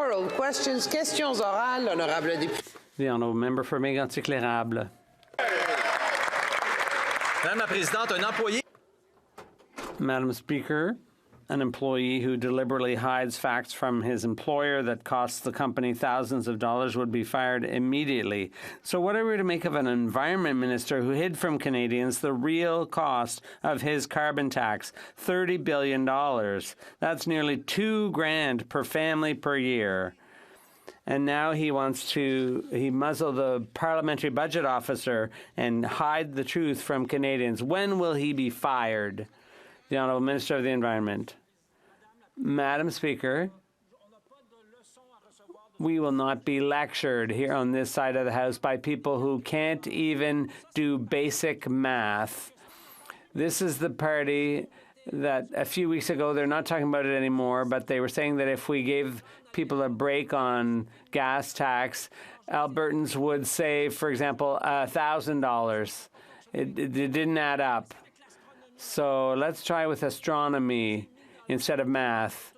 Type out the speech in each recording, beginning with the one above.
Oral questions, questions orales, l'honorable député. The honourable member for Mégantic-L'Érable. Madame la Présidente, un employé. Madam Speaker, an employee who deliberately hides facts from his employer that costs the company thousands of dollars would be fired immediately. So what are we to make of an environment minister who hid from Canadians the real cost of his carbon tax, $30 billion? That's nearly $2,000 per family per year. And now he wants to muzzle the parliamentary budget officer and hide the truth from Canadians. When will he be fired? The Honourable Minister of the Environment. Madam Speaker, we will not be lectured here on this side of the House by people who can't even do basic math. This is the party that a few weeks ago, they're not talking about it anymore, but they were saying that if we gave people a break on gas tax, Albertans would save, for example, $1,000. It didn't add up. So let's try with astronomy instead of math.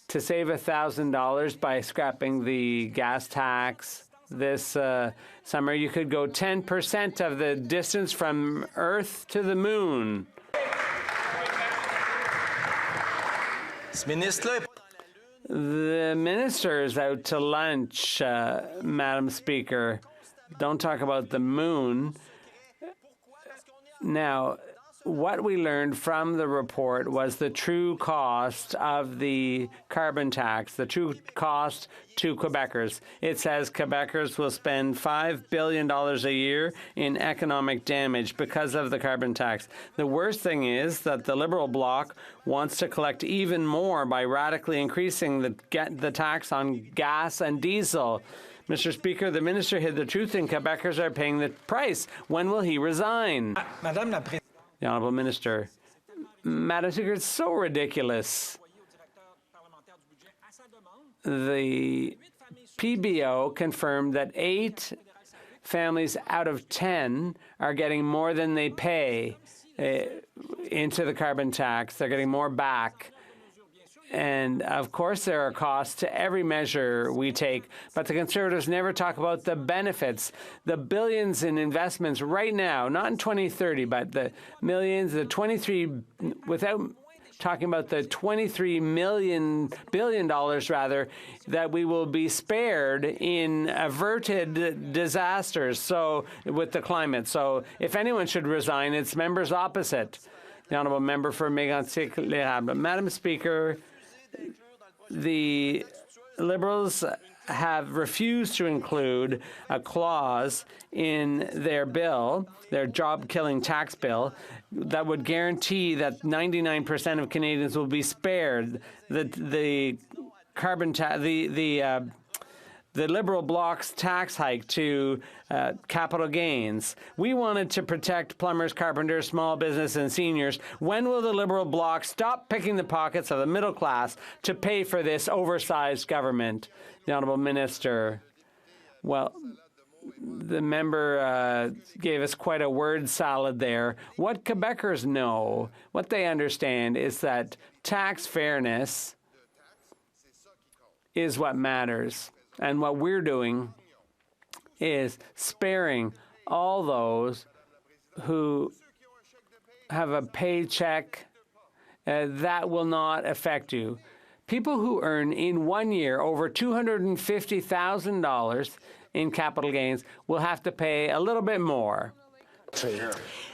To save $1,000 by scrapping the gas tax this summer, you could go 10% of the distance from Earth to the moon. The minister is out to lunch, Madam Speaker. Don't talk about the moon. Now, what we learned from the report was the true cost of the carbon tax, the true cost to Quebecers. It says Quebecers will spend $5 billion a year in economic damage because of the carbon tax. The worst thing is that the Liberal bloc wants to collect even more by radically increasing the tax on gas and diesel. Mr. Speaker, the minister hid the truth and Quebecers are paying the price. When will he resign? Madame la Présidente. The Honourable Minister. Madam Speaker, it's so ridiculous. The PBO confirmed that 8 families out of 10 are getting more than they pay into the carbon tax. They're getting more back. And, of course, there are costs to every measure we take, but the Conservatives never talk about the benefits, the billions in investments right now, not in 2030, but the millions, the 23, without talking about the $23 billion rather, that we will be spared in averted disasters so with the climate. So if anyone should resign, it's members opposite. The Honourable Member for Mégantic-L'Érable. Madam Speaker, the Liberals have refused to include a clause in their bill, their job-killing tax bill, that would guarantee that 99% of Canadians will be spared the carbon tax, the Liberal bloc's tax hike to capital gains. We wanted to protect plumbers, carpenters, small business, and seniors. When will the Liberal bloc stop picking the pockets of the middle class to pay for this oversized government? The Honourable Minister. Well, the member gave us quite a word salad there. What Quebecers know, what they understand, is that tax fairness is what matters. And what we're doing is sparing all those who have a paycheck that will not affect you. People who earn in 1 year over $250,000 in capital gains will have to pay a little bit more.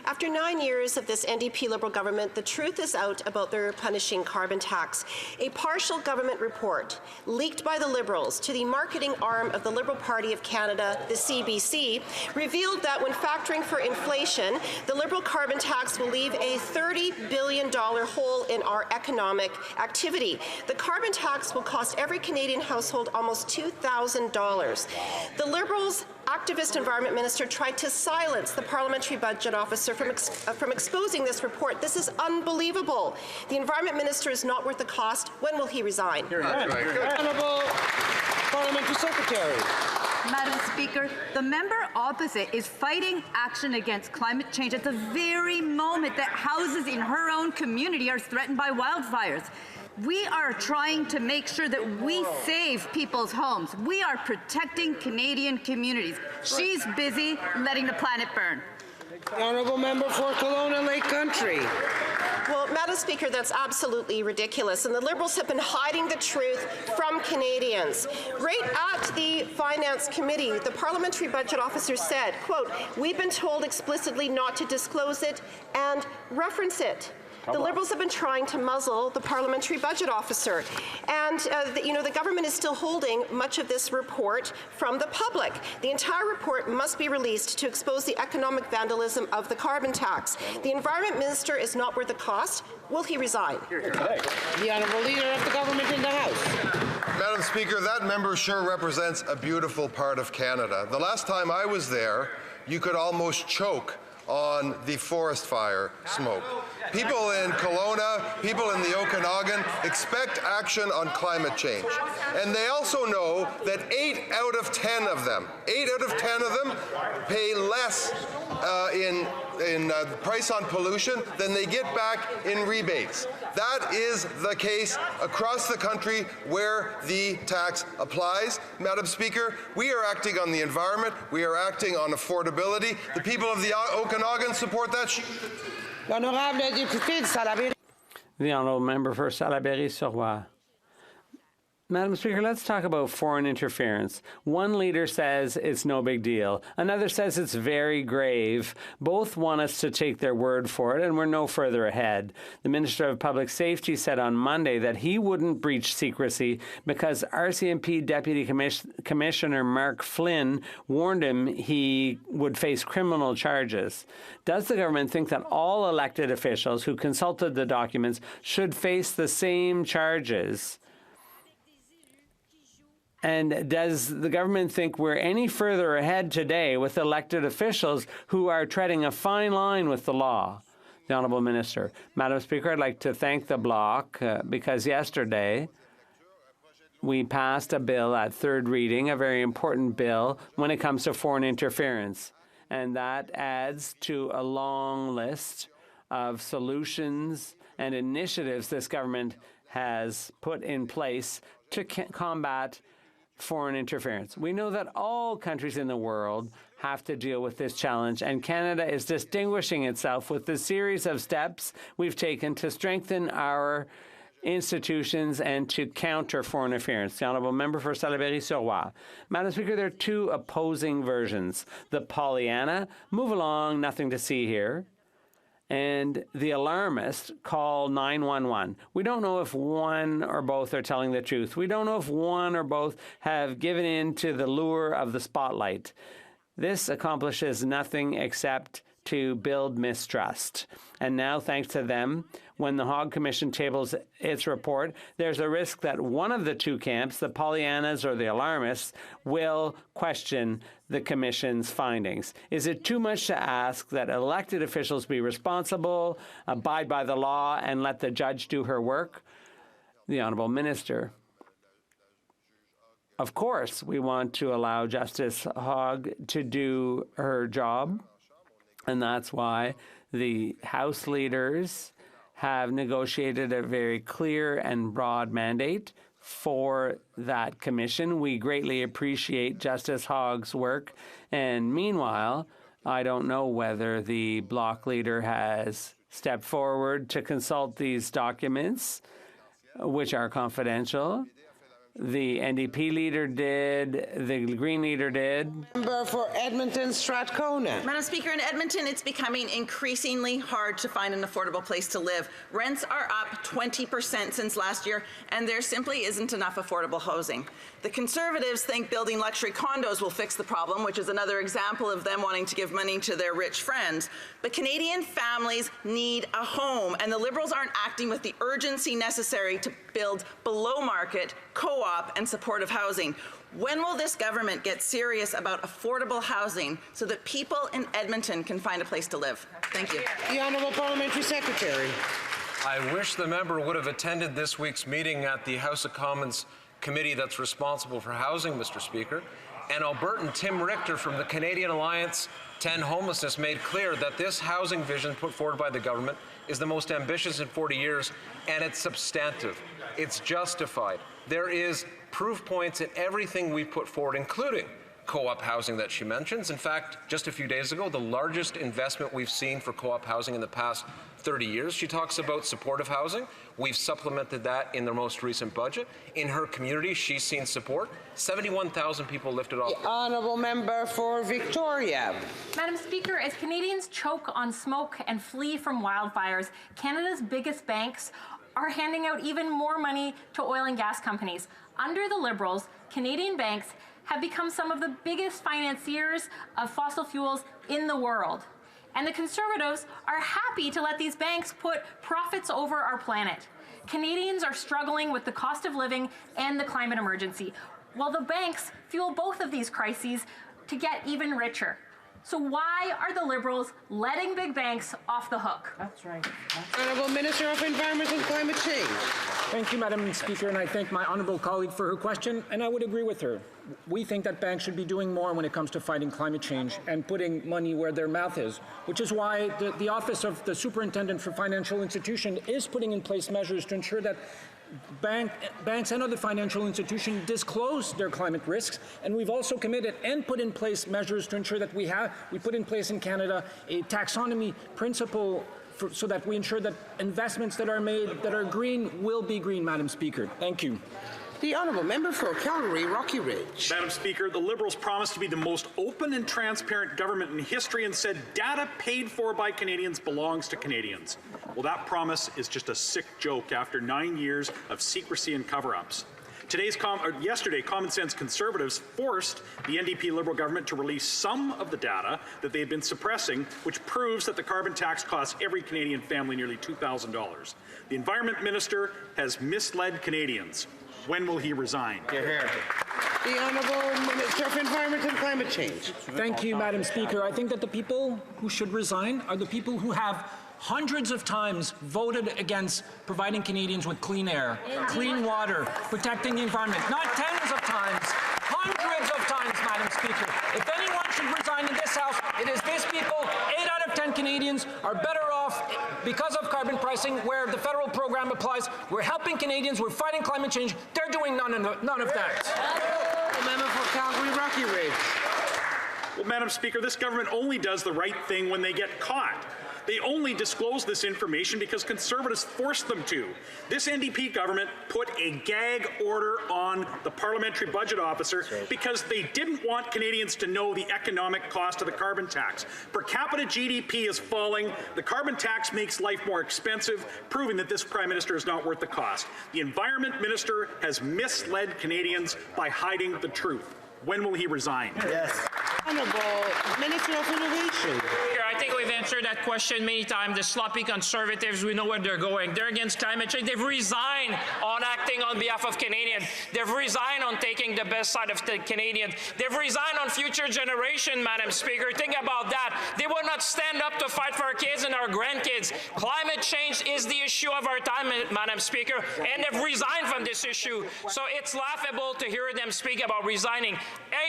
After 9 years of this NDP Liberal government, the truth is out about their punishing carbon tax. A partial government report leaked by the Liberals to the marketing arm of the Liberal Party of Canada, the CBC, revealed that when factoring for inflation, the Liberal carbon tax will leave a $30 billion hole in our economic activity. The carbon tax will cost every Canadian household almost $2,000. The Liberals' activist environment minister tried to silence the parliamentary budget officer from exposing this report. This is unbelievable. The environment minister is not worth the cost. When will he resign? Honourable Parliamentary Secretary. Madam Speaker, the member opposite is fighting action against climate change at the very moment that houses in her own community are threatened by wildfires. We are trying to make sure that we save people's homes. We are protecting Canadian communities. She's busy letting the planet burn. The honourable member for Kelowna Lake Country. Well, Madam Speaker, that's absolutely ridiculous, and the Liberals have been hiding the truth from Canadians. Right at the Finance Committee, the Parliamentary Budget Officer said, quote, "We've been told explicitly not to disclose it and reference it." The Liberals have been trying to muzzle the Parliamentary Budget Officer. And, the government is still holding much of this report from the public. The entire report must be released to expose the economic vandalism of the carbon tax. The Environment Minister is not worth the cost. Will he resign? The Honourable Leader of the Government in the House. Madam Speaker, that member sure represents a beautiful part of Canada. The last time I was there, you could almost choke on the forest fire smoke. People in Kelowna, people in the Okanagan expect action on climate change. And they also know that 8 out of 10 of them pay less in price on pollution than they get back in rebates. That is the case across the country where the tax applies. Madam Speaker, we are acting on the environment. We are acting on affordability. The people of the Okanagan support that. L'honorable député de Salaberry. The honourable member for Salaberry-sur-Roi. Madam Speaker, let's talk about foreign interference. One leader says it's no big deal. Another says it's very grave. Both want us to take their word for it, and we're no further ahead. The Minister of Public Safety said on Monday that he wouldn't breach secrecy because RCMP Deputy Commissioner Mark Flynn warned him he would face criminal charges. Does the government think that all elected officials who consulted the documents should face the same charges? And does the government think we're any further ahead today with elected officials who are treading a fine line with the law? The Honourable Minister. Madam Speaker, I'd like to thank the Bloc because yesterday we passed a bill at third reading, a very important bill when it comes to foreign interference. And that adds to a long list of solutions and initiatives this government has put in place to combat foreign interference. We know that all countries in the world have to deal with this challenge, and Canada is distinguishing itself with the series of steps we've taken to strengthen our institutions and to counter foreign interference. The honourable member for Salaberry-sur-Roi. Madam Speaker, there are two opposing versions. The Pollyanna, move along, nothing to see here, and the alarmist, call 911. We don't know if one or both are telling the truth. We don't know if one or both have given in to the lure of the spotlight. This accomplishes nothing except to build mistrust. And now, thanks to them, when the Hague Commission tables its report, there's a risk that one of the two camps, the Pollyannas or the alarmists, will question the Commission's findings. Is it too much to ask that elected officials be responsible, abide by the law, and let the judge do her work? The Honourable Minister. Of course, we want to allow Justice Hague to do her job, and that's why the House leaders have negotiated a very clear and broad mandate for that commission. We greatly appreciate Justice Hague's work. And meanwhile, I don't know whether the Bloc leader has stepped forward to consult these documents, which are confidential. The NDP leader did, the Green leader did. Member for Edmonton Strathcona. Madam Speaker, in Edmonton, it's becoming increasingly hard to find an affordable place to live. Rents are up 20% since last year, and there simply isn't enough affordable housing. The Conservatives think building luxury condos will fix the problem, which is another example of them wanting to give money to their rich friends. But Canadian families need a home, and the Liberals aren't acting with the urgency necessary to build below-market, co-op, and supportive housing. When will this government get serious about affordable housing so that people in Edmonton can find a place to live? Thank you. The Honourable Parliamentary Secretary. I wish the member would have attended this week's meeting at the House of Commons committee that's responsible for housing, Mr. Speaker. And Albertan Tim Richter from the Canadian Alliance to End Homelessness made clear that this housing vision put forward by the government is the most ambitious in 40 years, and it's substantive. It's justified. There is proof points in everything we put forward, including co-op housing that she mentions. In fact, just a few days ago, the largest investment we've seen for co-op housing in the past 30 years. She talks about supportive housing. We've supplemented that in the most recent budget. In her community, she's seen support. 71,000 people lifted off. The honourable member for Victoria. Madam Speaker, as Canadians choke on smoke and flee from wildfires, Canada's biggest banks are handing out even more money to oil and gas companies. Under the Liberals, Canadian banks have become some of the biggest financiers of fossil fuels in the world. And the Conservatives are happy to let these banks put profits over our planet. Canadians are struggling with the cost of living and the climate emergency, while the banks fuel both of these crises to get even richer. So why are the Liberals letting big banks off the hook? That's right. Honourable Minister of Environment and Climate Change. Thank you, Madam Speaker, and I thank my honourable colleague for her question, and I would agree with her. We think that banks should be doing more when it comes to fighting climate change and putting money where their mouth is, which is why the Office of the Superintendent for Financial Institutions is putting in place measures to ensure that banks and other financial institutions disclose their climate risks, and we've also committed and put in place measures to ensure that we put in place in Canada a taxonomy principle so that we ensure that investments that are made that are green will be green, Madam Speaker. Thank you. The honourable member for Calgary, Rocky Ridge. Madam Speaker, the Liberals promised to be the most open and transparent government in history and said data paid for by Canadians belongs to Canadians. Well, that promise is just a sick joke after 9 years of secrecy and cover-ups. Yesterday, Common Sense Conservatives forced the NDP Liberal government to release some of the data that they had been suppressing, which proves that the carbon tax costs every Canadian family nearly $2,000. The Environment Minister has misled Canadians. When will he resign? The Honourable Minister of Environment and Climate Change. Thank you, Madam Speaker. I think that the people who should resign are the people who have hundreds of times voted against providing Canadians with clean air, clean water, protecting the environment. Not tens of times, hundreds of times, Madam Speaker. If anyone should resign in this House, it is these people. 8 out of 10 Canadians are better off because of carbon pricing, where the federal program applies. We're helping Canadians. We're fighting climate change. They're doing none of that. The member for Calgary, Rocky Ridge. Well, Madam Speaker, this government only does the right thing when they get caught. They only disclose this information because Conservatives forced them to. This NDP government put a gag order on the Parliamentary Budget Officer because they didn't want Canadians to know the economic cost of the carbon tax. Per capita GDP is falling. The carbon tax makes life more expensive, proving that this Prime Minister is not worth the cost. The Environment Minister has misled Canadians by hiding the truth. When will he resign? Yes. Honourable Minister of Innovation. I think we've answered that question many times. The sloppy Conservatives, we know where they're going. They're against climate change. They've resigned on acting on behalf of Canadians. They've resigned on taking the best side of the Canadians. They've resigned on future generation, Madam Speaker. Think about that. They will not stand up to fight for our kids and our grandkids. Climate change is the issue of our time, Madam Speaker, and they've resigned from this issue. So it's laughable to hear them speak about resigning.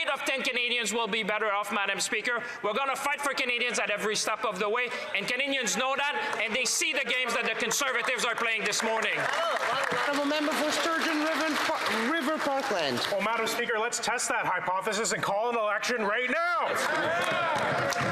8 of 10 Canadians will be better off, Madam Speaker. We're going to fight for Canadians at every step of the way, and Canadians know that, and they see the games that the Conservatives are playing this morning. Honourable member for Sturgeon River Parkland. Well, Madam Speaker, let's test that hypothesis and call an election right now.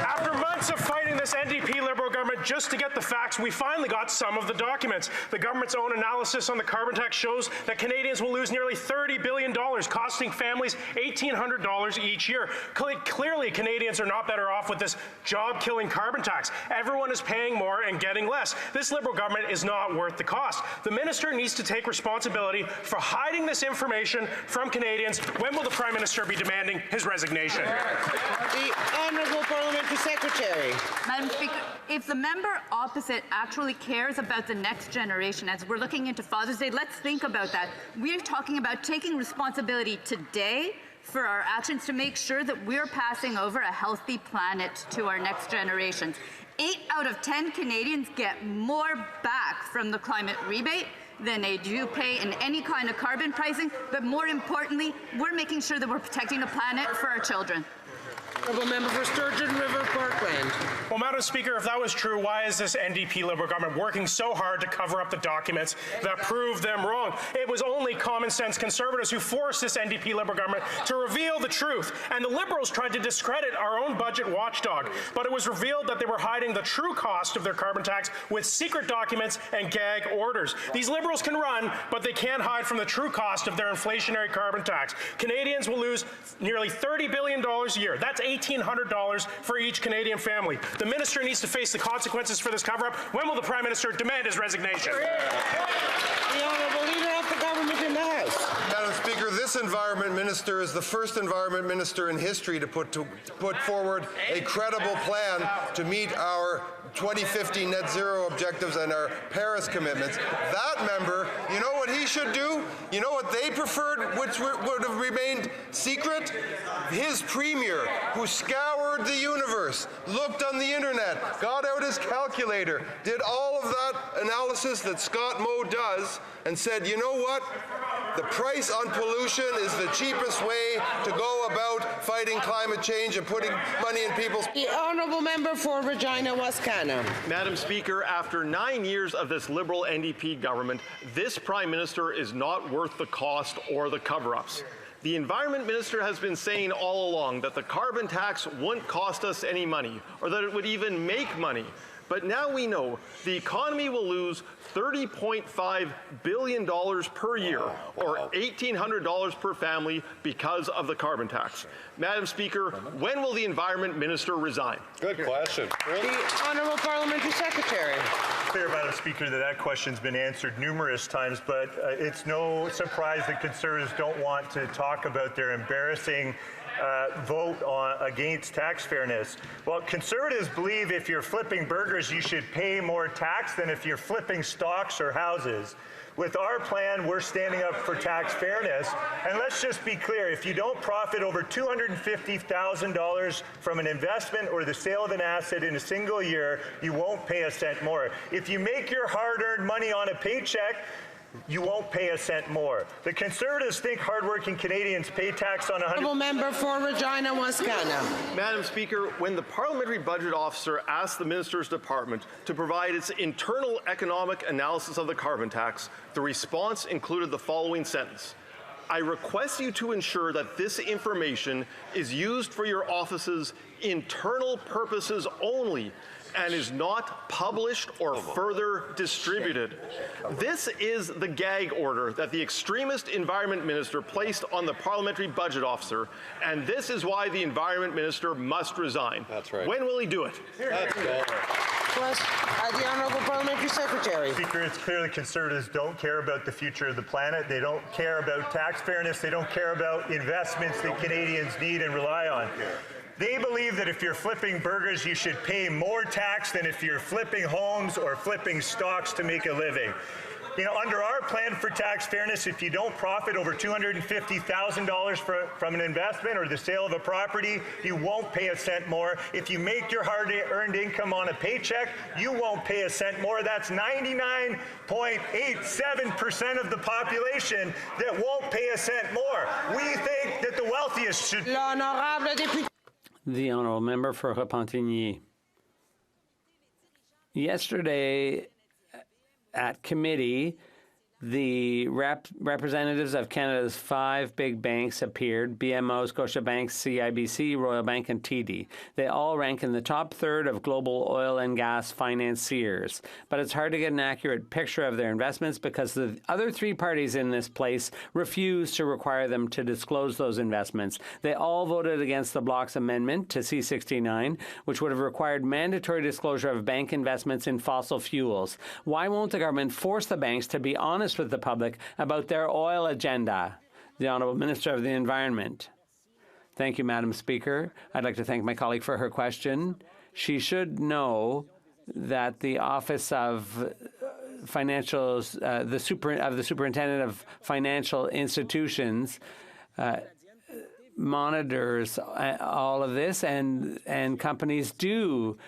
After months of fighting this NDP Liberal government just to get the facts, we finally got some of the documents. The government's own analysis on the carbon tax shows that Canadians will lose nearly $30 billion, costing families $1,800 each year. Clearly, Canadians are not better off with this job-killing carbon tax. Everyone is paying more and getting less. This Liberal government is not worth the cost. The minister needs to take responsibility for hiding this information from Canadians. When will the Prime Minister be demanding his resignation? The Honourable Parliamentary Secretary. Madam Speaker, if the member opposite actually cares about the next generation, as we're looking into Father's Day, let's think about that. We're talking about taking responsibility today for our actions to make sure that we're passing over a healthy planet to our next generations. 8 out of 10 Canadians get more back from the climate rebate than they do pay in any kind of carbon pricing, but more importantly, we're making sure that we're protecting the planet for our children. Honourable member for Sturgeon River Parkland. Well, Madam Speaker, if that was true, why is this NDP Liberal government working so hard to cover up the documents that prove them wrong? It was only common sense Conservatives who forced this NDP Liberal government to reveal the truth. And the Liberals tried to discredit our own budget watchdog. But it was revealed that they were hiding the true cost of their carbon tax with secret documents and gag orders. These Liberals can run, but they can't hide from the true cost of their inflationary carbon tax. Canadians will lose nearly $30 billion a year. That's $1,800 for each Canadian family. The minister needs to face the consequences for this cover-up. When will the Prime Minister demand his resignation? The Honourable Leader of the Government in the House. Madam Speaker, this Environment Minister is the first Environment Minister in history to put forward a credible plan to meet our 2050 net zero objectives and our Paris commitments. That member, you know what he should do? You know what they preferred, which would have remained secret? His premier, who scoured the universe, looked on the internet, got out his calculator, did all of that analysis that Scott Moe does, and said, you know what? The price on pollution is the cheapest way to go about fighting climate change and putting money in people's... The Honourable Member for Regina Wascana. Madam Speaker, after 9 years of this Liberal NDP government, this Prime Minister is not worth the cost or the cover-ups. The Environment Minister has been saying all along that the carbon tax wouldn't cost us any money, or that it would even make money. But now we know the economy will lose $30.5 billion per year, or $1,800 per family, because of the carbon tax. Madam Speaker, when will the Environment Minister resign? Good question. The Honourable Parliamentary Secretary. Clear, Madam Speaker, that question's been answered numerous times, but it's no surprise that Conservatives don't want to talk about their embarrassing vote against tax fairness. Well, Conservatives believe if you're flipping burgers, you should pay more tax than if you're flipping stocks or houses. With our plan, we're standing up for tax fairness. And let's just be clear, if you don't profit over $250,000 from an investment or the sale of an asset in a single year, you won't pay a cent more. If you make your hard-earned money on a paycheck, you won't pay a cent more. The Conservatives think hardworking Canadians pay tax on Honourable Member for Regina Wascana. Madam Speaker, when the Parliamentary Budget Officer asked the Minister's Department to provide its internal economic analysis of the carbon tax, the response included the following sentence: I request you to ensure that this information is used for your office's internal purposes only and is not published or further distributed. This is the gag order that the extremist Environment Minister placed on the Parliamentary Budget Officer, and this is why the Environment Minister must resign. That's right. When will he do it? That's good. The Honourable Parliamentary Secretary. Speaker, it's clear that Conservatives don't care about the future of the planet. They don't care about tax fairness. They don't care about investments that Canadians need and rely on. They believe that if you're flipping burgers, you should pay more tax than if you're flipping homes or flipping stocks to make a living. You know, under our plan for tax fairness, if you don't profit over $250,000 from an investment or the sale of a property, you won't pay a cent more. If you make your hard-earned income on a paycheck, you won't pay a cent more. That's 99.87% of the population that won't pay a cent more. We think that the wealthiest should... The Honourable Member for Repentigny. Yesterday at committee, the representatives of Canada's 5 big banks appeared: BMO, Scotiabank, CIBC, Royal Bank, and TD. They all rank in the top third of global oil and gas financiers. But it's hard to get an accurate picture of their investments because the other 3 parties in this place refuse to require them to disclose those investments. They all voted against the Bloc's amendment to C-69, which would have required mandatory disclosure of bank investments in fossil fuels. Why won't the government force the banks to be honest with the public about their oil agenda? The Honourable Minister of the Environment. Thank you, Madam Speaker. I'd like to thank my colleague for her question. She should know that the Office of the Superintendent of Financial Institutions monitors all of this, and companies do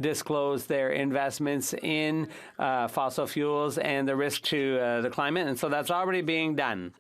disclose their investments in fossil fuels and the risk to the climate, and so that's already being done.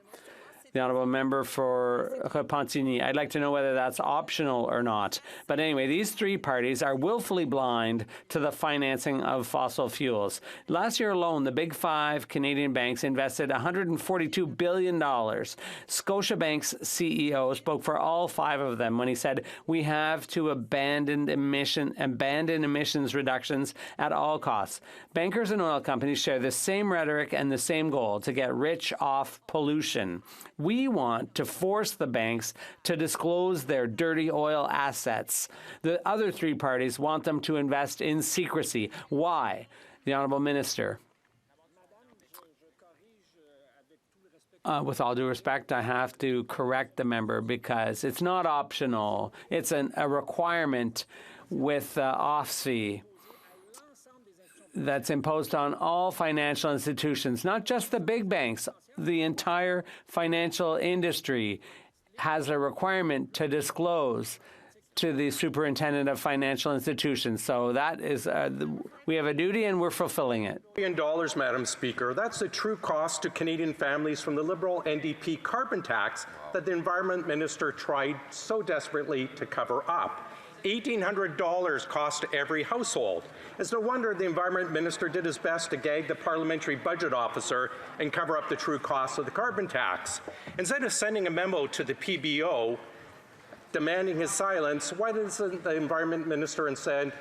The honourable member for Repentigny. I'd like to know whether that's optional or not. But anyway, these three parties are willfully blind to the financing of fossil fuels. Last year alone, the big five Canadian banks invested $142 billion. Scotiabank's CEO spoke for all five of them when he said, we have to abandon emissions reductions at all costs. Bankers and oil companies share the same rhetoric and the same goal, to get rich off pollution. We want to force the banks to disclose their dirty oil assets. The other three parties want them to invest in secrecy. Why? The Honourable Minister. With all due respect, I have to correct the member because it's not optional. It's a requirement with OSFI that's imposed on all financial institutions, not just the big banks. The entire financial industry has a requirement to disclose to the Superintendent of Financial Institutions. So that is, we have a duty and we're fulfilling it. $1 billion, Madam Speaker. That's the true cost to Canadian families from the Liberal NDP carbon tax that the Environment Minister tried so desperately to cover up. $1,800 cost to every household. It's no wonder the Environment Minister did his best to gag the Parliamentary Budget Officer and cover up the true cost of the carbon tax. Instead of sending a memo to the PBO demanding his silence, why doesn't the Environment Minister instead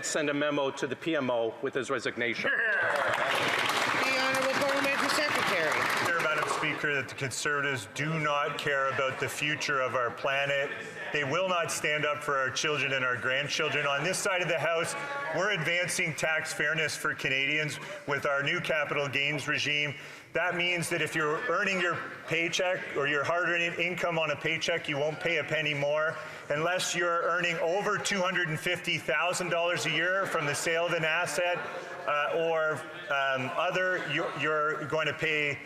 send a memo to the PMO with his resignation? The Honourable Parliamentary Secretary. Madam Speaker, that the Conservatives do not care about the future of our planet. They will not stand up for our children and our grandchildren. On this side of the House, we're advancing tax fairness for Canadians with our new capital gains regime. That means that if you're earning your paycheck or your hard-earned income on a paycheck, you won't pay a penny more. Unless you're earning over $250,000 a year from the sale of an asset or other, you're going to pay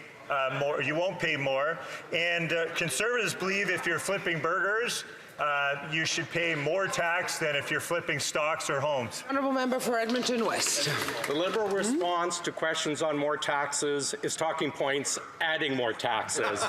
more. You won't pay more. And Conservatives believe if you're flipping burgers, you should pay more tax than if you're flipping stocks or homes. Honourable member for Edmonton West. The Liberal response to questions on more taxes is talking points adding more taxes.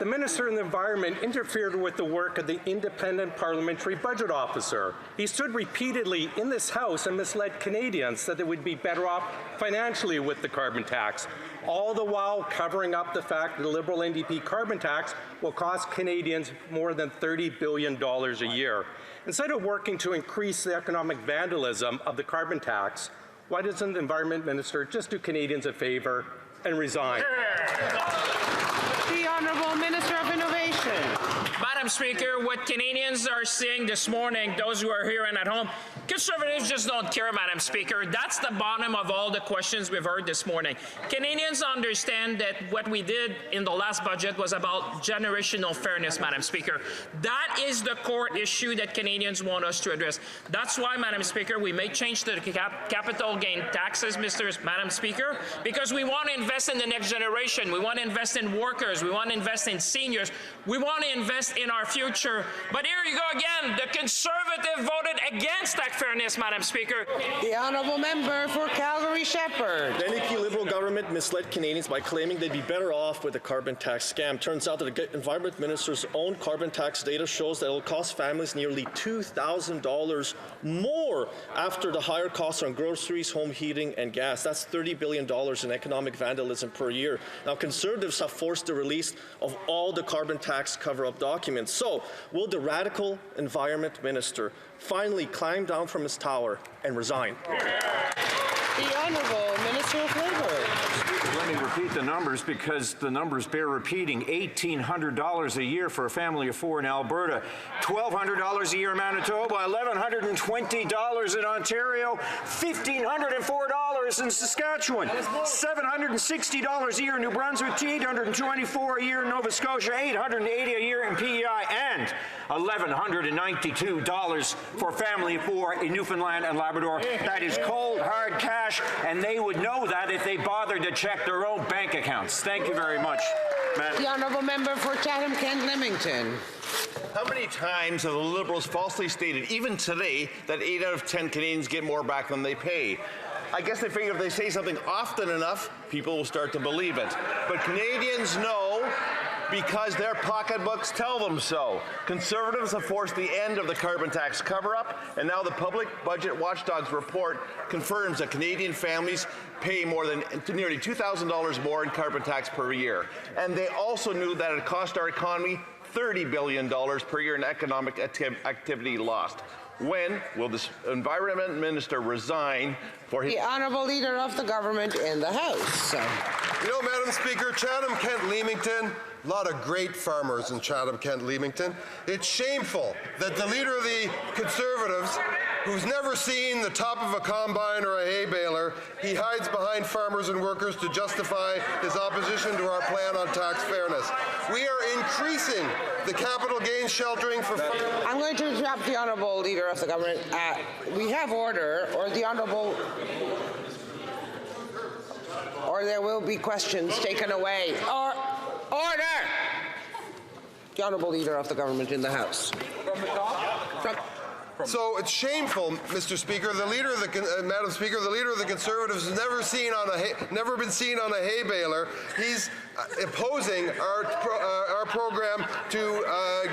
The Minister of the Environment interfered with the work of the Independent Parliamentary Budget Officer. He stood repeatedly in this House and misled Canadians that they would be better off financially with the carbon tax, all the while covering up the fact that the Liberal NDP carbon tax will cost Canadians more than $30 billion a year. Instead of working to increase the economic vandalism of the carbon tax, why doesn't the Environment Minister just do Canadians a favor and resign? The Honourable Minister of Innovation. Madam Speaker, what Canadians are seeing this morning, those who are here and at home, Conservatives just don't care, Madam Speaker. That's the bottom of all the questions we've heard this morning. Canadians understand that what we did in the last budget was about generational fairness, Madam Speaker. That is the core issue that Canadians want us to address. That's why, Madam Speaker, we may change the capital gain taxes, Madam Speaker, because we want to invest in the next generation. We want to invest in workers. We want to invest in seniors. We want to invest in our future. But here you go again. The Conservative voted against that fairness, Madam Speaker. The Honourable Member for Calgary-Shepherd. The NDP Liberal government misled Canadians by claiming they'd be better off with a carbon tax scam. Turns out that the Environment Minister's own carbon tax data shows that it will cost families nearly $2,000 more after the higher costs on groceries, home heating, and gas. That's $30 billion in economic vandalism per year. Now, Conservatives have forced the release of all the carbon tax cover-up documents. So, will the radical Environment Minister finally climb down from his tower and resign? The Honourable Minister of Labour. Let me repeat the numbers because the numbers bear repeating. $1,800 a year for a family of four in Alberta, $1,200 a year in Manitoba, $1,120 in Ontario, $1,504 in Saskatchewan, $760 a year in New Brunswick, $824 a year in Nova Scotia, $880 a year in PEI, and $1,192 for family of four in Newfoundland and Labrador. That is cold, hard cash, and they would know that if they bothered to check their own bank accounts. Thank you very much, Madam. The Honourable Member for Chatham-Kent-Leamington. How many times have the Liberals falsely stated, even today, that 8 out of 10 Canadians get more back than they pay? I guess they figure if they say something often enough, people will start to believe it. But Canadians know because their pocketbooks tell them so. Conservatives have forced the end of the carbon tax cover-up, and now the Public Budget Watchdog's report confirms that Canadian families pay nearly $2,000 more in carbon tax per year. And they also knew that it cost our economy $30 billion per year in economic activity lost. When will this Environment Minister resign for his... The Honourable Leader of the Government in the House. You know, Madam Speaker, Chatham-Kent-Leamington, a lot of great farmers in Chatham-Kent-Leamington. It's shameful that the Leader of the Conservatives, who's never seen the top of a combine or a hay baler, he hides behind farmers and workers to justify his opposition to our plan on tax fairness. We are increasing the capital gains sheltering for... I'm going to interrupt the Honourable Leader of the Government. We have order, or the Honourable... or there will be questions taken away. Order! The Honourable Leader of the Government in the House. From the top? So it's shameful, Mr. Speaker. The leader of the Madam Speaker, the Leader of the Conservatives has never been seen on a hay baler. He's opposing our program to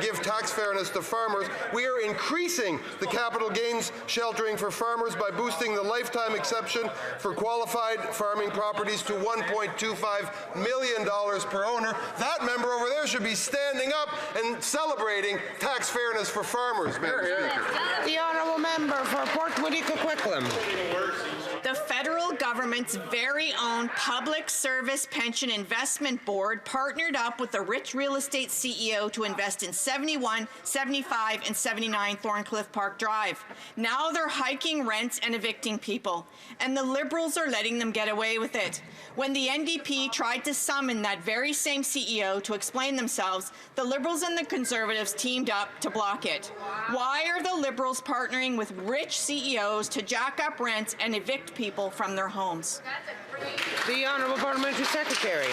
give tax fairness to farmers. We are increasing the capital gains sheltering for farmers by boosting the lifetime exception for qualified farming properties to $1.25 million per owner. That member over there should be standing up and celebrating tax fairness for farmers, Madam Speaker. The Honourable Member for Port Moody Coquitlam. The federal government's very own Public Service Pension Investment Board partnered up with a rich real estate CEO to invest in 71, 75, and 79 Thorncliffe Park Drive. Now they're hiking rents and evicting people, and the Liberals are letting them get away with it. When the NDP tried to summon that very same CEO to explain themselves, the Liberals and the Conservatives teamed up to block it. Why are the Liberals partnering with rich CEOs to jack up rents and evict people from their homes? The Honourable Parliamentary Secretary.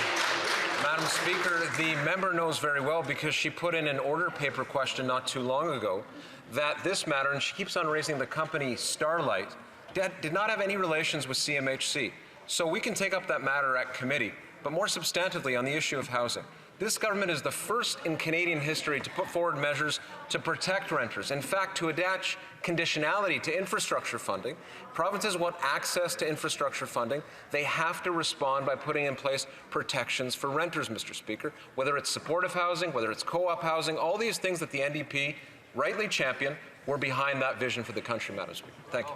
Madam Speaker, the member knows very well, because she put in an order paper question not too long ago, that this matter, and she keeps on raising the company Starlight, did not have any relations with CMHC. So we can take up that matter at committee, but more substantively on the issue of housing. This government is the first in Canadian history to put forward measures to protect renters. In fact, to attach conditionality to infrastructure funding. Provinces want access to infrastructure funding. They have to respond by putting in place protections for renters, Mr. Speaker, whether it's supportive housing, whether it's co-op housing, all these things that the NDP rightly champion. We're behind that vision for the country, Madam Speaker. Thank you.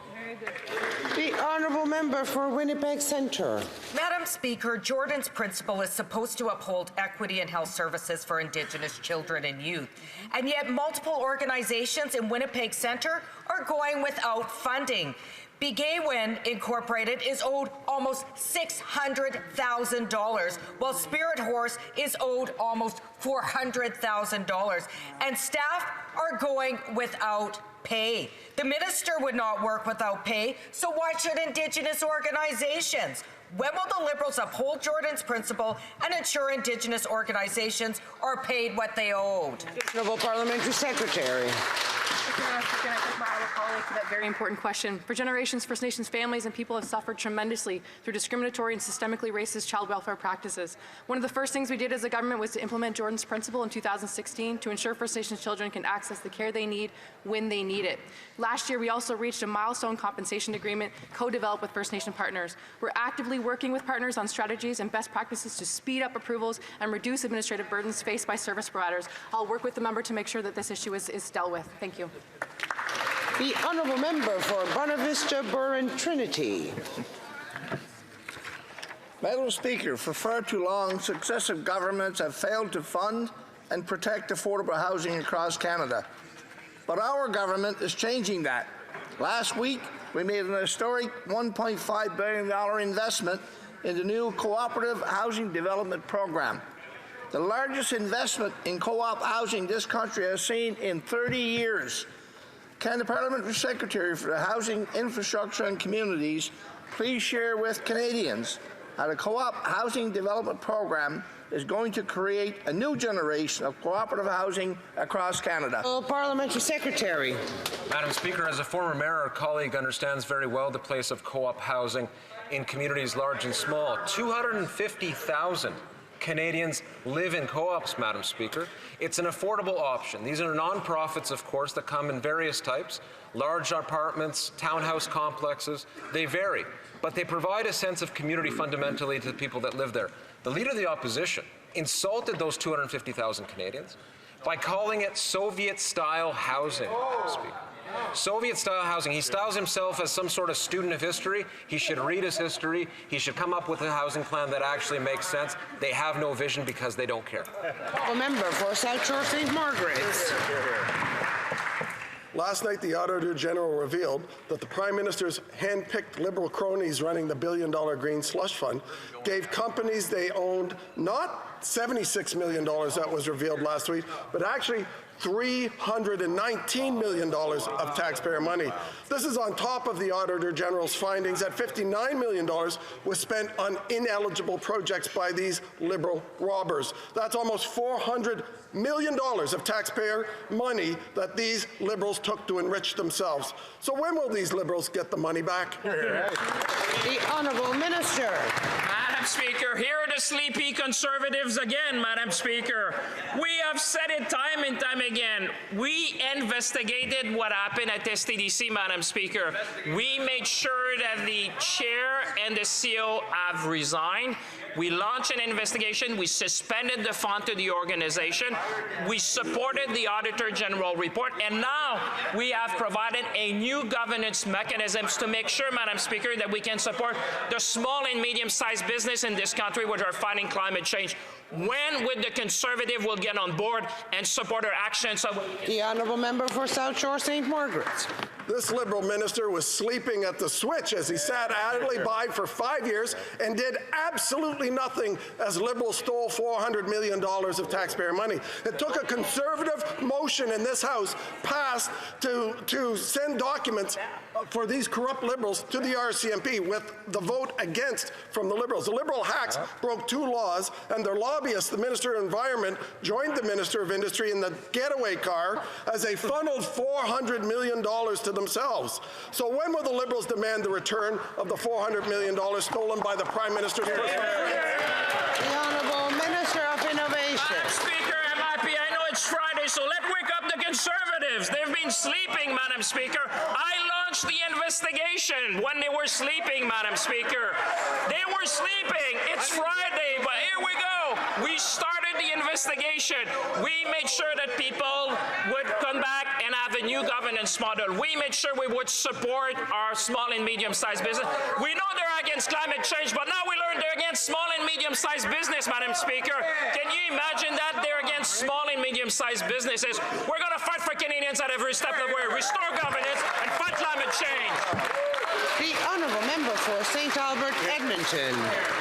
The Honourable Member for Winnipeg Centre. Madam Speaker, Jordan's Principle is supposed to uphold equity in health services for Indigenous children and youth, and yet multiple organizations in Winnipeg Centre are going without funding. Begawin Incorporated is owed almost $600,000, while Spirit Horse is owed almost $400,000, and staff are going without pay. The minister would not work without pay, so why should Indigenous organizations? When will the Liberals uphold Jordan's Principle and ensure Indigenous organizations are paid what they owed? Honourable Parliamentary Secretary. Can I thank my other colleague for that very important question. For generations, First Nations families and people have suffered tremendously through discriminatory and systemically racist child welfare practices. One of the first things we did as a government was to implement Jordan's Principle in 2016 to ensure First Nations children can access the care they need when they need it. Last year, we also reached a milestone compensation agreement co-developed with First Nation partners. We're actively working with partners on strategies and best practices to speed up approvals and reduce administrative burdens faced by service providers. I'll work with the member to make sure that this issue is dealt with. Thank you. The Honourable Member for Bonavista Burren Trinity. Madam Speaker, for far too long, successive governments have failed to fund and protect affordable housing across Canada. But our government is changing that. Last week, we made an historic $1.5 billion investment in the new Cooperative Housing Development Program, the largest investment in co-op housing this country has seen in 30 years. Can the Parliamentary Secretary for the Housing, Infrastructure and Communities please share with Canadians how the Co-op Housing Development Program is going to create a new generation of cooperative housing across Canada? Parliamentary Secretary. Madam Speaker, as a former mayor, our colleague understands very well the place of co-op housing in communities large and small. 250,000 Canadians live in co-ops, Madam Speaker. It's an affordable option. These are nonprofits, of course, that come in various types, large apartments, townhouse complexes. They vary, but they provide a sense of community fundamentally to the people that live there. The Leader of the Opposition insulted those 250,000 Canadians by calling it Soviet-style housing, Madam Speaker. Soviet-style housing. He styles himself as some sort of student of history. He should read his history. He should come up with a housing plan that actually makes sense. They have no vision because they don't care. A member for South Shore St. Margaret's. Last night, the Auditor General revealed that the Prime Minister's hand-picked Liberal cronies running the billion-dollar Green Slush Fund gave companies they owned not $76 million that was revealed last week, but actually $319 million of taxpayer money. This is on top of the Auditor General's findings that $59 million was spent on ineligible projects by these Liberal robbers. That's almost $400 million of taxpayer money that these Liberals took to enrich themselves. So when will these Liberals get the money back? The Honourable Minister. Madam Speaker, here are the sleepy Conservatives again, Madam Speaker. We have said it time and time again. We investigated what happened at STDC, Madam Speaker. We made sure that the chair and the CEO have resigned. We launched an investigation. We suspended the fund to the organization. We supported the Auditor General report. And now we have provided a new governance mechanisms to make sure, Madam Speaker, that we can support the small and medium-sized business in this country which are fighting climate change. When would the Conservative will get on board and support our actions? The Honourable Member for South Shore St. Margaret's. This Liberal minister was sleeping at the switch as he sat idly by for 5 years and did absolutely nothing as Liberals stole $400 million of taxpayer money. It took a Conservative motion in this House passed to send documents for these corrupt Liberals to the RCMP with the vote against from the Liberals. The Liberal hacks broke 2 laws, and their lobbyists, the Minister of Environment, joined the Minister of Industry in the getaway car as they funneled $400 million to themselves. So when will the Liberals demand the return of the $400 million stolen by the Prime Minister's personal The Honourable Minister of Innovation. Madam Speaker, I'm happy. I know it's Friday, so let's wake up the Conservatives. They've been sleeping, Madam Speaker. I launched the investigation when they were sleeping, Madam Speaker. They were sleeping. It's Friday, but here we go. We started the investigation. We made sure that people would come back and have a new governance model. We made sure we would support our small and medium-sized business. We know they're against climate change, but now we learned they're against small and medium-sized business, Madam Speaker. Can you imagine that? They're against small and medium-sized businesses. We're going to fight for Canadians at every step of the way, restore governance, and fight climate change. The Honourable Member for St. Albert, Edmonton.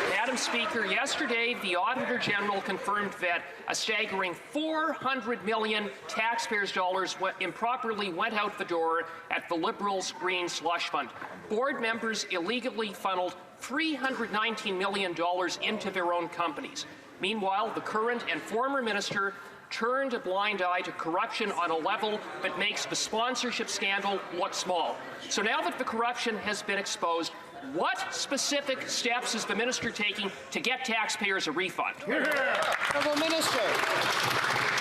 Madam Speaker, yesterday the Auditor General confirmed that a staggering $400 million taxpayers' dollars improperly went out the door at the Liberals' Green Slush Fund. Board members illegally funneled $319 million into their own companies. Meanwhile, the current and former minister turned a blind eye to corruption on a level that makes the sponsorship scandal look small. So now that the corruption has been exposed, what specific steps is the minister taking to get taxpayers a refund? Honourable Minister.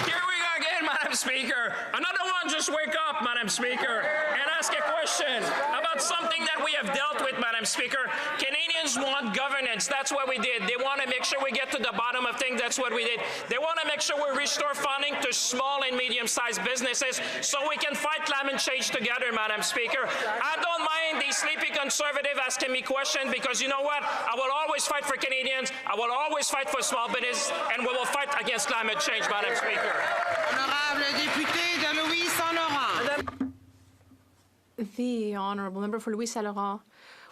Here we go again, Madam Speaker. Another one just wake up, Madam Speaker, and ask a question about something that we have dealt with, Madam Speaker. Canadians want governance. That's what we did. They want to make sure we get to the bottom of things. That's what we did. They want to make sure we restore funding to small and medium-sized businesses so we can fight climate change together, Madam Speaker. I don't mind the sleepy Conservative asking me questions because you know what? I will always fight for Canadians. I will always fight for small business, and we will fight against climate change, Madam Speaker. Honorable député de Louis-Saint-Laurent. The Honourable Member for Louis-Saint-Laurent.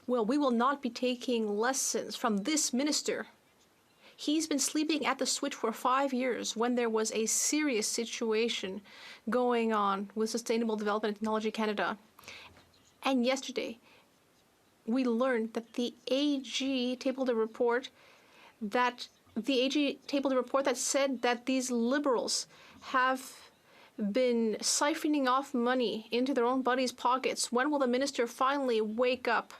Well, we will not be taking lessons from this minister. He's been sleeping at the switch for 5 years when there was a serious situation going on with Sustainable Development and Technology Canada. And yesterday, we learned that the AG tabled a report that said that these Liberals have been siphoning off money into their own buddies' pockets. When will the minister finally wake up?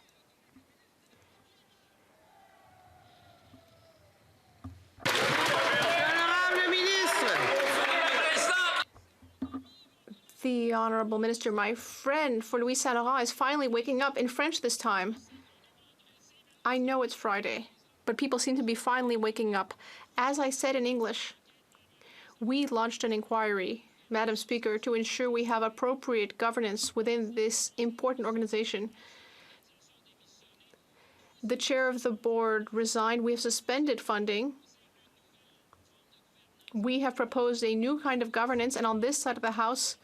The Honourable Minister, my friend for Louis Saint Laurent is finally waking up in French this time. I know it's Friday, but people seem to be finally waking up. As I said in English, we launched an inquiry, Madam Speaker, to ensure we have appropriate governance within this important organization. The chair of the board resigned. We have suspended funding. We have proposed a new kind of governance, and on this side of the House,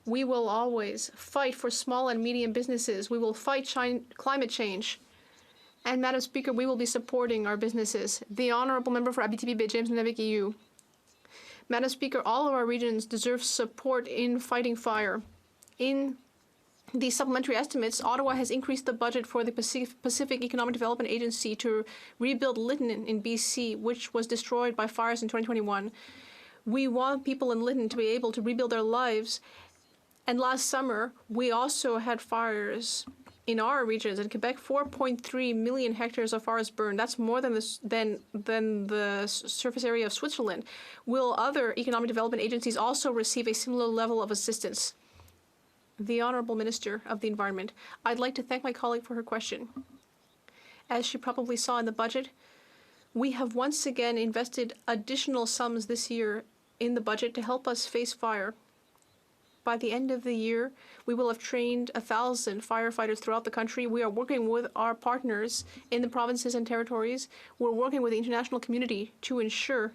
we will always fight for small and medium businesses. We will fight climate change. And Madam Speaker, we will be supporting our businesses. The Honourable Member for Abitibi-Baie James Nunavik EU. Madam Speaker, all of our regions deserve support in fighting fire. In the supplementary estimates, Ottawa has increased the budget for the Pacific Economic Development Agency to rebuild Lytton in BC, which was destroyed by fires in 2021. We want people in Lytton to be able to rebuild their lives. And last summer, we also had fires in our regions. In Quebec, 4.3 million hectares of forest burned. That's more than the surface area of Switzerland. Will other economic development agencies also receive a similar level of assistance? The Honourable Minister of the Environment, I'd like to thank my colleague for her question. As she probably saw in the budget, we have once again invested additional sums this year in the budget to help us face fire. By the end of the year, we will have trained 1,000 firefighters throughout the country. We are working with our partners in the provinces and territories. We're working with the international community to ensure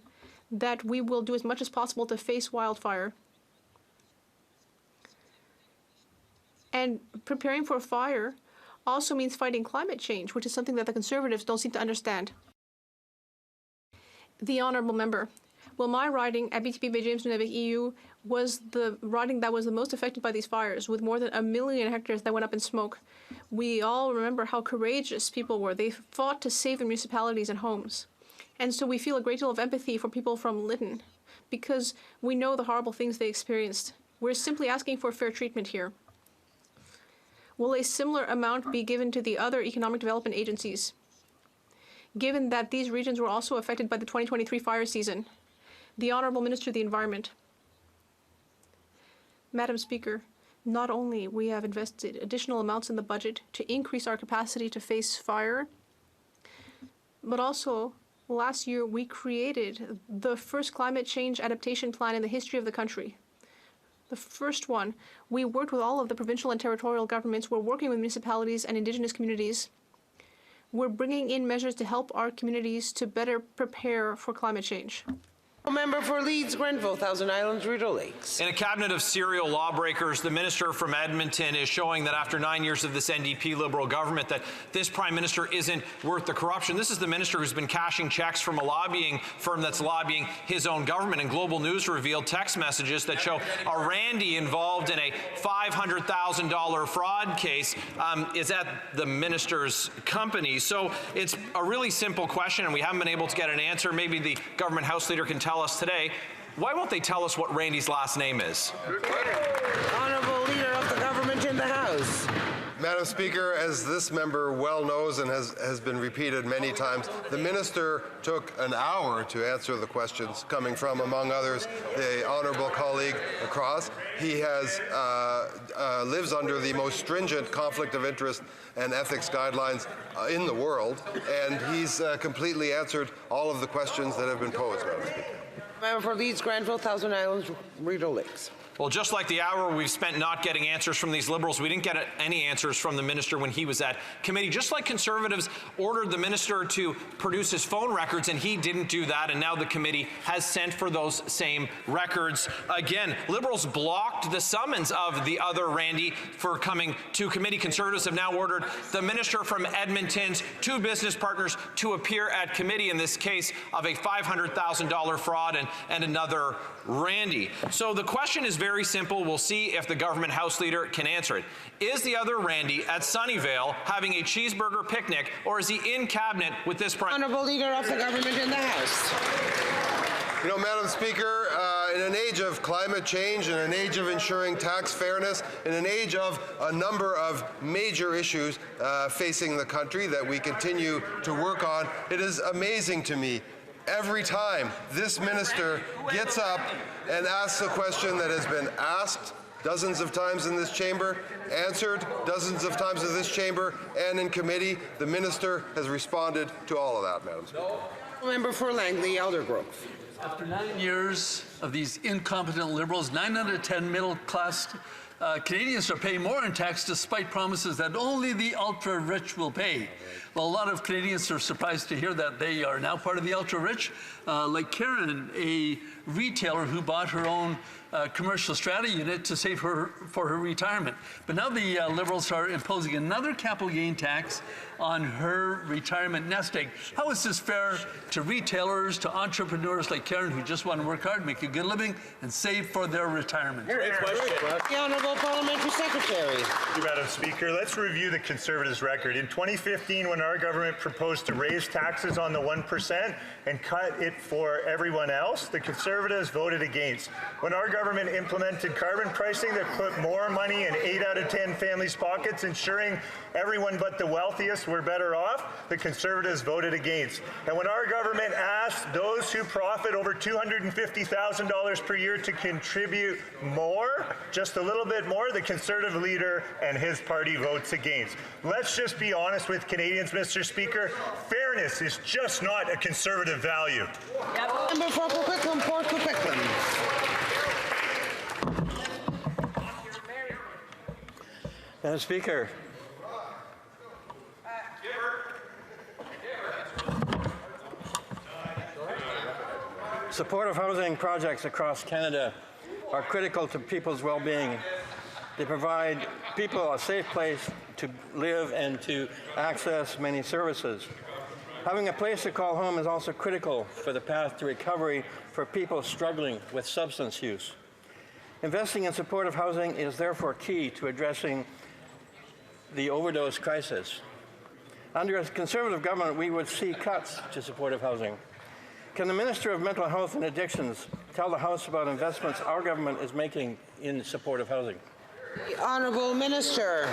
that we will do as much as possible to face wildfire. And preparing for fire also means fighting climate change, which is something that the Conservatives don't seem to understand. The Honourable Member, well, my riding, Abitibi-Baie James Nunavik EU, was the riding that was the most affected by these fires, with more than 1 million hectares that went up in smoke. We all remember how courageous people were. They fought to save their municipalities and homes. And so we feel a great deal of empathy for people from Lytton, because we know the horrible things they experienced. We're simply asking for fair treatment here. Will a similar amount be given to the other economic development agencies, given that these regions were also affected by the 2023 fire season? The Honourable Minister of the Environment. Madam Speaker, not only we have invested additional amounts in the budget to increase our capacity to face fire, but also last year we created the first climate change adaptation plan in the history of the country. The first one. We worked with all of the provincial and territorial governments. We're working with municipalities and Indigenous communities. We're bringing in measures to help our communities to better prepare for climate change. Member for Leeds, Grenville, Thousand Islands, Rideau Lakes. In a cabinet of serial lawbreakers, the minister from Edmonton is showing that after 9 years of this NDP Liberal government that this Prime Minister isn't worth the corruption. This is the minister who's been cashing checks from a lobbying firm that's lobbying his own government. And Global News revealed text messages that show a Randy involved in a $500,000 fraud case is at the minister's company. So it's a really simple question, and we haven't been able to get an answer. Maybe the government House leader can tell us today. Why won't they tell us what Randy's last name is? Honourable Leader of the Government in the House. Madam Speaker, as this member well knows and has been repeated many times, the minister took an hour to answer the questions coming from, among others, the honourable colleague across. He has lives under the most stringent conflict of interest and ethics guidelines in the world, and he's completely answered all of the questions that have been posed, Madam Speaker. Member for Leeds, Grenville, Thousand Islands, Rideau Lakes. Well, just like the hour we've spent not getting answers from these Liberals, we didn't get any answers from the minister when he was at committee. Just like Conservatives ordered the minister to produce his phone records, and he didn't do that, and now the committee has sent for those same records again. Liberals blocked the summons of the other Randy for coming to committee. Conservatives have now ordered the minister from Edmonton's two business partners to appear at committee in this case of a $500,000 fraud and another Randy. So the question is very simple. We'll see if the government House leader can answer it. Is the other Randy at Sunnyvale having a cheeseburger picnic, or is he in cabinet with this Prime? Honourable Leader of the Government in the House. You know, Madam Speaker, in an age of climate change, in an age of ensuring tax fairness, in an age of a number of major issues facing the country that we continue to work on, it is amazing to me every time this minister gets up and asks a question that has been asked dozens of times in this chamber, answered dozens of times in this chamber and in committee. The minister has responded to all of that, Madam Speaker. Member for Langley, Eldergrove. After 9 years of these incompetent Liberals, 9 out of 10 middle-class Canadians are paying more in tax despite promises that only the ultra-rich will pay. Well, a lot of Canadians are surprised to hear that they are now part of the ultra-rich, like Karen, a retailer who bought her own commercial strata unit to save for her retirement. But now the Liberals are imposing another capital gain tax on her retirement nest egg. How is this fair to retailers, to entrepreneurs like Karen who just want to work hard, make a good living, and save for their retirement? Great question. The Honourable Parliamentary Secretary. Thank you, Madam Speaker. Let's review the Conservatives' record. In 2015, when our government proposed to raise taxes on the 1% and cut it for everyone else, the Conservatives voted against. When our government implemented carbon pricing that put more money in 8 out of 10 families' pockets, ensuring everyone but the wealthiest were better off, the Conservatives voted against. And when our government asked those who profit over $250,000 per year to contribute more, just a little bit more, the Conservative leader and his party votes against. Let's just be honest with Canadians, Mr. Speaker. Fairness is just not a Conservative value. Member for Coquitlam, Port Coquitlam. Madam Speaker, supportive housing projects across Canada are critical to people's well-being. They provide people a safe place to live and to access many services. Having a place to call home is also critical for the path to recovery for people struggling with substance use. Investing in supportive housing is therefore key to addressing the overdose crisis. Under a Conservative government, we would see cuts to supportive housing. Can the Minister of Mental Health and Addictions tell the House about investments our government is making in supportive housing? The Honourable Minister.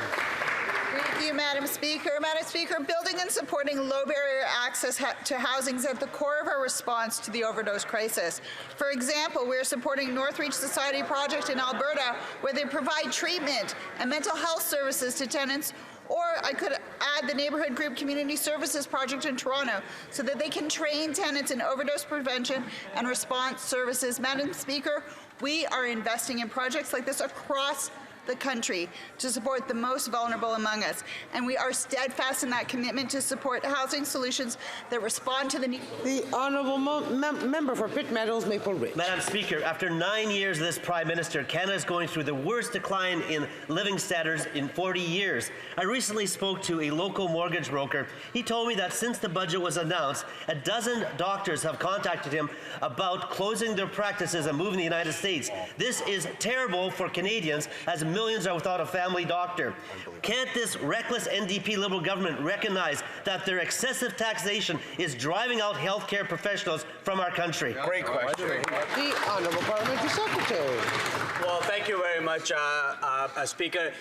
Thank you, Madam Speaker. Madam Speaker, building and supporting low barrier access to housing is at the core of our response to the overdose crisis. For example, we are supporting Northreach Society project in Alberta, where they provide treatment and mental health services to tenants. Or I could add the Neighbourhood Group Community Services Project in Toronto so that they can train tenants in overdose prevention and response services. Madam Speaker, we are investing in projects like this across the country to support the most vulnerable among us. And we are steadfast in that commitment to support housing solutions that respond to the needs. The Honourable Member for Pitt Meadows, Maple Ridge. Madam Speaker, after 9 years of this Prime Minister, Canada is going through the worst decline in living standards in 40 years. I recently spoke to a local mortgage broker. He told me that since the budget was announced, a dozen doctors have contacted him about closing their practices and moving to the United States. This is terrible for Canadians, as millions are without a family doctor. Can't this reckless NDP Liberal government recognize that their excessive taxation is driving out healthcare professionals from our country? Great question. The Honourable Parliamentary Secretary. Well, thank you very much, Speaker.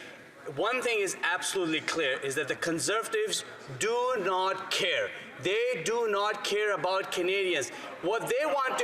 One thing is absolutely clear, is that the Conservatives do not care. They do not care about Canadians. What they want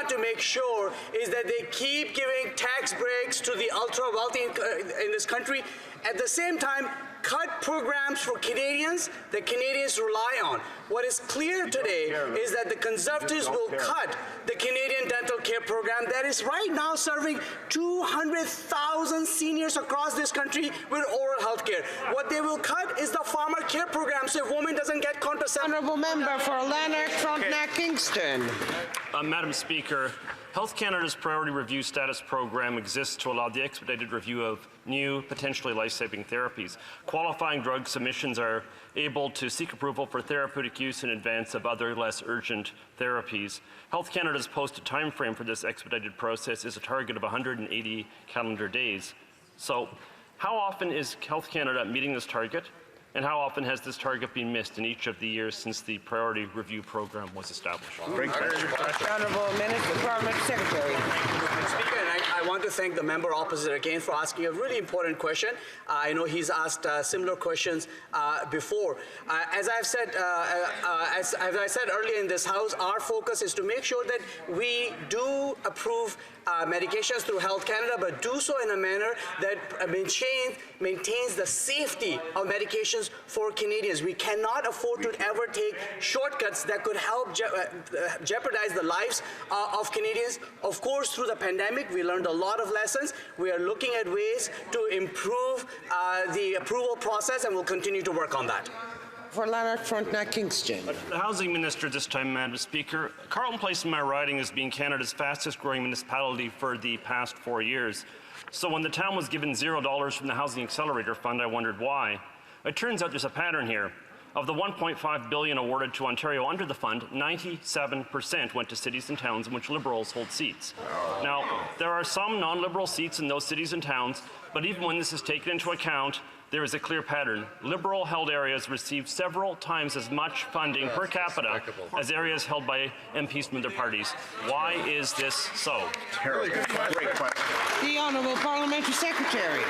to make sure is that they keep giving tax breaks to the ultra wealthy in this country. At the same time, cut programs for Canadians that Canadians rely on. What is clear today is that the Conservatives will cut the Canadian Dental Care Program that is right now serving 200,000 seniors across this country with oral health care. What they will cut is the Farmer Care Program, so if a woman doesn't get contraception. Honourable Member for Lanark, Frontenac, Kingston. Madam Speaker, Health Canada's Priority Review Status Program exists to allow the expedited review of new, potentially life-saving therapies. Qualifying drug submissions are able to seek approval for therapeutic use in advance of other less urgent therapies. Health Canada's posted time frame for this expedited process is a target of 180 calendar days. So, how often is Health Canada meeting this target? And how often has this target been missed in each of the years since the Priority Review Program was established? Great question. Honourable Minister, Parliamentary Secretary. Speaker, I want to thank the member opposite again for asking a really important question. I know he's asked similar questions before. As I said earlier in this House, our focus is to make sure that we do approve medications through Health Canada, but do so in a manner that maintains the safety of medications for Canadians. We cannot afford to ever take shortcuts that could help jeopardize the lives of Canadians. Of course, through the pandemic, we learned a lot of lessons. We are looking at ways to improve the approval process, and we'll continue to work on that. For Lanark Frontenac Kingston. The Housing Minister this time, Madam Speaker. Carleton Place in my riding has been Canada's fastest growing municipality for the past 4 years. So when the town was given $0 from the Housing Accelerator Fund, I wondered why. It turns out there's a pattern here. Of the $1.5 billion awarded to Ontario under the fund, 97% went to cities and towns in which Liberals hold seats. Now, there are some non-Liberal seats in those cities and towns, but even when this is taken into account, there is a clear pattern. Liberal-held areas receive several times as much funding per capita as areas held by MPs from other parties. Why is this so? Really good question. Great question. The Honourable Parliamentary Secretary.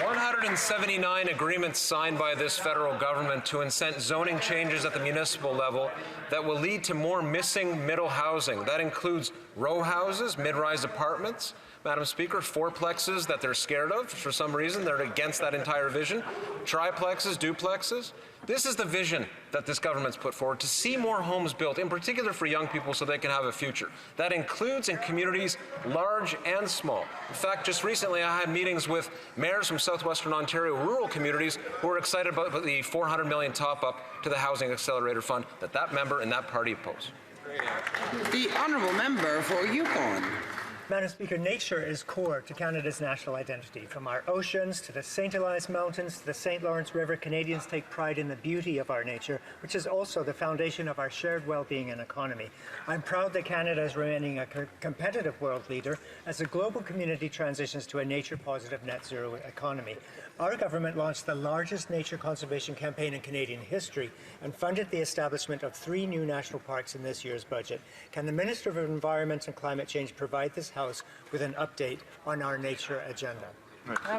179 agreements signed by this federal government to incent zoning changes at the municipal level that will lead to more missing middle housing. That includes row houses, mid-rise apartments, Madam Speaker, fourplexes that they're scared of for some reason. They're against that entire vision. Triplexes, duplexes. This is the vision that this government's put forward, to see more homes built, in particular for young people so they can have a future. That includes in communities large and small. In fact, just recently I had meetings with mayors from southwestern Ontario rural communities who are excited about the $400 million top-up to the Housing Accelerator Fund that member and that party oppose. The Honourable Member for Yukon. Madam Speaker, nature is core to Canada's national identity. From our oceans to the St. Elias Mountains to the St. Lawrence River, Canadians take pride in the beauty of our nature, which is also the foundation of our shared well-being and economy. I'm proud that Canada is remaining a competitive world leader as the global community transitions to a nature-positive net zero economy. Our government launched the largest nature conservation campaign in Canadian history and funded the establishment of 3 new national parks in this year's budget. Can the Minister of Environment and Climate Change provide this House with an update on our nature agenda?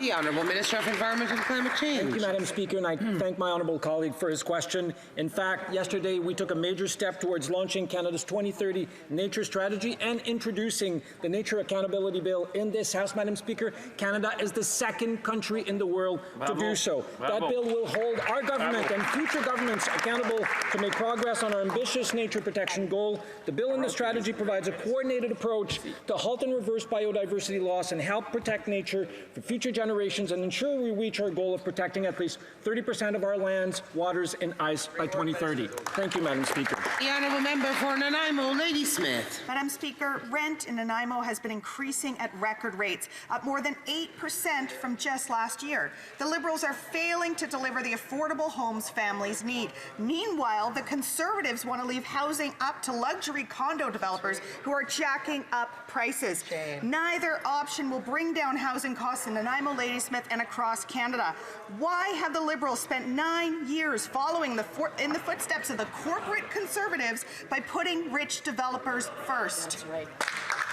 The Honourable Minister of Environment and Climate Change. Thank you, Madam Speaker, and I thank my honourable colleague for his question. In fact, yesterday we took a major step towards launching Canada's 2030 Nature Strategy and introducing the Nature Accountability Bill in this House, Madam Speaker. Canada is the second country in the world to do so. That bill will hold our government and future governments accountable to make progress on our ambitious nature protection goal. The bill and the strategy provides a coordinated approach to halt and reverse biodiversity loss and help protect nature for future generations and ensure we reach our goal of protecting at least 30% of our lands, waters, and ice by 2030. Thank you, Madam Speaker. The Honourable Member for Nanaimo, Lady Smith. Madam Speaker, rent in Nanaimo has been increasing at record rates, up more than 8% from just last year. The Liberals are failing to deliver the affordable homes families need. Meanwhile, the Conservatives want to leave housing up to luxury condo developers who are jacking up prices. Neither option will bring down housing costs in Nanaimo, Ladysmith, and across Canada. Why have the Liberals spent 9 years following in the footsteps of the corporate Conservatives by putting rich developers first? That's right.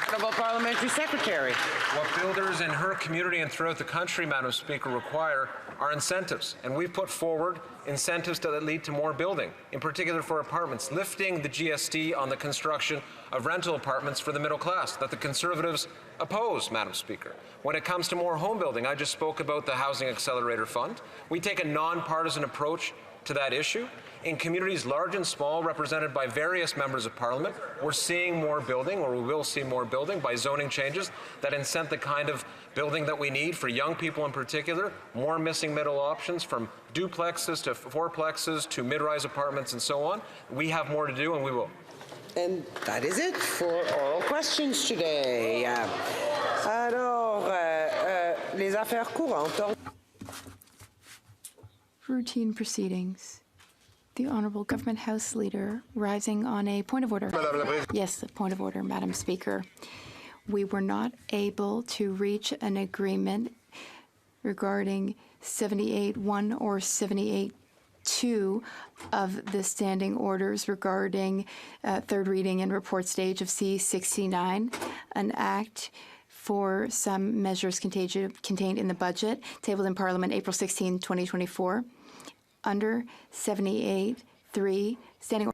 Honourable Parliamentary Secretary. What builders in her community and throughout the country, Madam Speaker, require are incentives. And we've put forward incentives that lead to more building, in particular for apartments, lifting the GST on the construction of rental apartments for the middle class that the Conservatives oppose, Madam Speaker. When it comes to more home building, I just spoke about the Housing Accelerator Fund. We take a nonpartisan approach to that issue. In communities large and small, represented by various members of Parliament, we're seeing more building, or we will see more building by zoning changes that incent the kind of building that we need for young people in particular, more missing middle options from duplexes to fourplexes to mid-rise apartments and so on. We have more to do, and we will. And that is it for oral questions today. Alors, les affaires courantes. Routine proceedings. The Honourable Government House Leader rising on a point of order. Yes, a point of order, Madam Speaker. We were not able to reach an agreement regarding 78.1 or 78.2 of the standing orders regarding third reading and report stage of C-69, an act for some measures contained in the budget tabled in Parliament April 16, 2024. Under 78.3, Standing